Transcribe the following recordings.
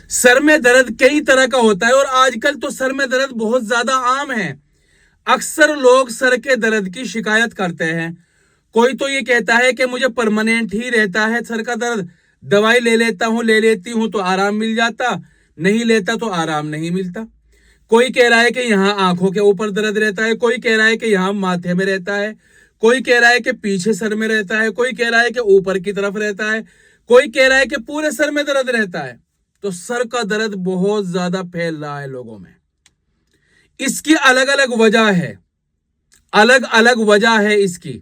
Sir में दर्द कई तरह का होता है और आजकल तो सर में दर्द बहुत ज्यादा आम है। अक्सर लोग सर के दर्द की शिकायत करते हैं। कोई तो ये कहता है कि मुझे परमानेंट ही रहता है सर का दर्द, दवाई ले लेती हूं तो आराम मिल जाता, नहीं लेता तो आराम नहीं मिलता। कोई कह रहा है कि यहाँ आंखों के ऊपर दर्द रहता है, कोई कह रहा है कि यहाँ माथे में रहता है, कोई कह रहा है कि पीछे सर में रहता है, कोई कह रहा है कि ऊपर की तरफ रहता है, कोई कह रहा है कि पूरे सर में दर्द रहता है। तो सर का दर्द बहुत ज्यादा फैल रहा है लोगों में। इसकी अलग अलग वजह है, अलग अलग वजह है इसकी,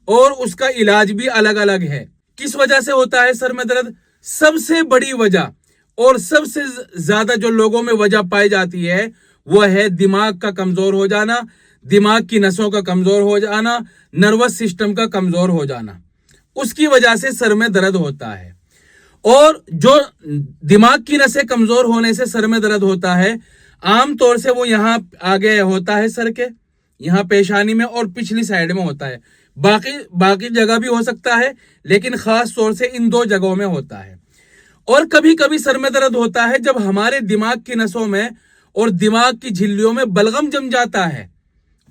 और उसका इलाज भी अलग अलग है। किस वजह से होता है सर में दर्द? सबसे बड़ी वजह और सबसे ज्यादा जो लोगों में वजह पाई जाती है वह है दिमाग का कमजोर हो जाना, दिमाग की नसों का कमजोर हो जाना, नर्वस सिस्टम का कमजोर हो जाना। उसकी वजह से सर में दर्द होता है। और जो दिमाग की नसें कमजोर होने से सर में दर्द होता है, आमतौर से वो यहाँ आगे होता है सर के, यहाँ पेशानी में और पिछली साइड में होता है। बाकी जगह भी हो सकता है, लेकिन खास तौर से इन दो जगहों में होता है। और कभी कभी सर में दर्द होता है जब हमारे दिमाग की नसों में और दिमाग की झिल्लियों में बलगम जम जाता है,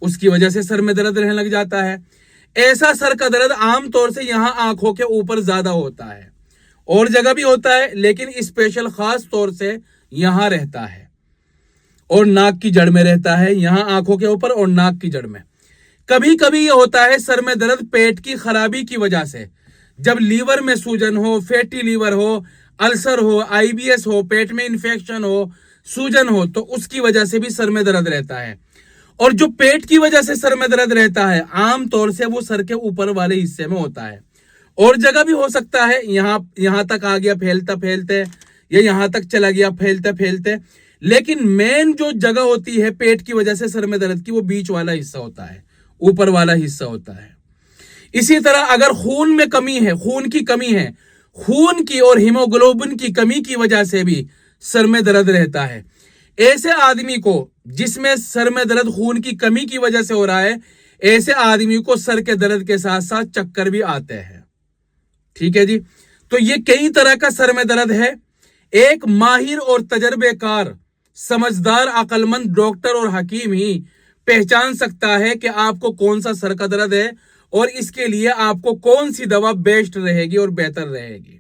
उसकी वजह से सर में दर्द रहने लग जाता है। ऐसा सर का दर्द आमतौर से यहाँ आंखों के ऊपर ज्यादा होता है, और जगह भी होता है, लेकिन स्पेशल खास तौर से यहां रहता है और नाक की जड़ में रहता है, यहां आंखों के ऊपर और नाक की जड़ में। कभी कभी ये होता है सर में दर्द पेट की खराबी की वजह से, जब लीवर में सूजन हो, फैटी लीवर हो, अल्सर हो, आईबीएस हो, पेट में इंफेक्शन हो, सूजन हो, तो उसकी वजह से भी सर में दर्द रहता है। और जो पेट की वजह से सर में दर्द रहता है आमतौर से वो सर के ऊपर वाले हिस्से में होता है, और जगह भी हो सकता है यहां तक आ गया फैलता फैलते, या यहां तक चला गया फैलते फैलते, लेकिन मेन जो जगह होती है पेट की वजह से सर में दर्द की, वो बीच वाला हिस्सा होता है, ऊपर वाला हिस्सा होता है। इसी तरह अगर खून में कमी है, खून की कमी है, खून की और हीमोग्लोबिन की कमी की वजह से भी सर में दर्द रहता है। ऐसे आदमी को जिसमें सर में दर्द खून की कमी की वजह से हो रहा है, ऐसे आदमी को सर के दर्द के साथ साथ चक्कर भी आते हैं। ठीक है जी। तो ये कई तरह का सर में दर्द है। एक माहिर और तजर्बेकार, समझदार, अक्लमंद डॉक्टर और हकीम ही पहचान सकता है कि आपको कौन सा सर का दर्द है और इसके लिए आपको कौन सी दवा बेस्ट रहेगी और बेहतर रहेगी।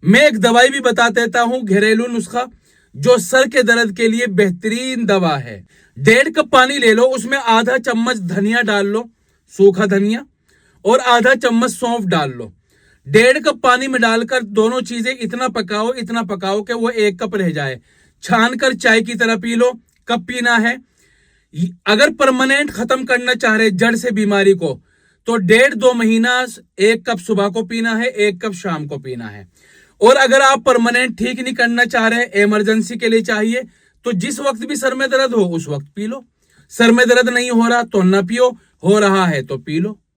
मैं एक दवाई भी बता देता हूं, घरेलू नुस्खा, जो सर के दर्द के लिए बेहतरीन दवा है। 1.5 कप पानी ले लो, उसमें आधा चम्मच धनिया डाल लो, सूखा धनिया, और आधा चम्मच सौंफ डाल लो। 1.5 कप पानी में डालकर दोनों चीजें इतना पकाओ कि वो 1 कप रह जाए। छान कर चाय की तरह पी लो। कब पीना है? अगर परमानेंट खत्म करना चाह रहे जड़ से बीमारी को, तो 1.5-2 महीना 1 कप सुबह को पीना है, 1 कप शाम को पीना है। और अगर आप परमानेंट ठीक नहीं करना चाह रहे, इमरजेंसी के लिए चाहिए, तो जिस वक्त भी सर में दर्द हो उस वक्त पी लो। सर में दर्द नहीं हो रहा तो ना पियो, हो रहा है तो पी लो।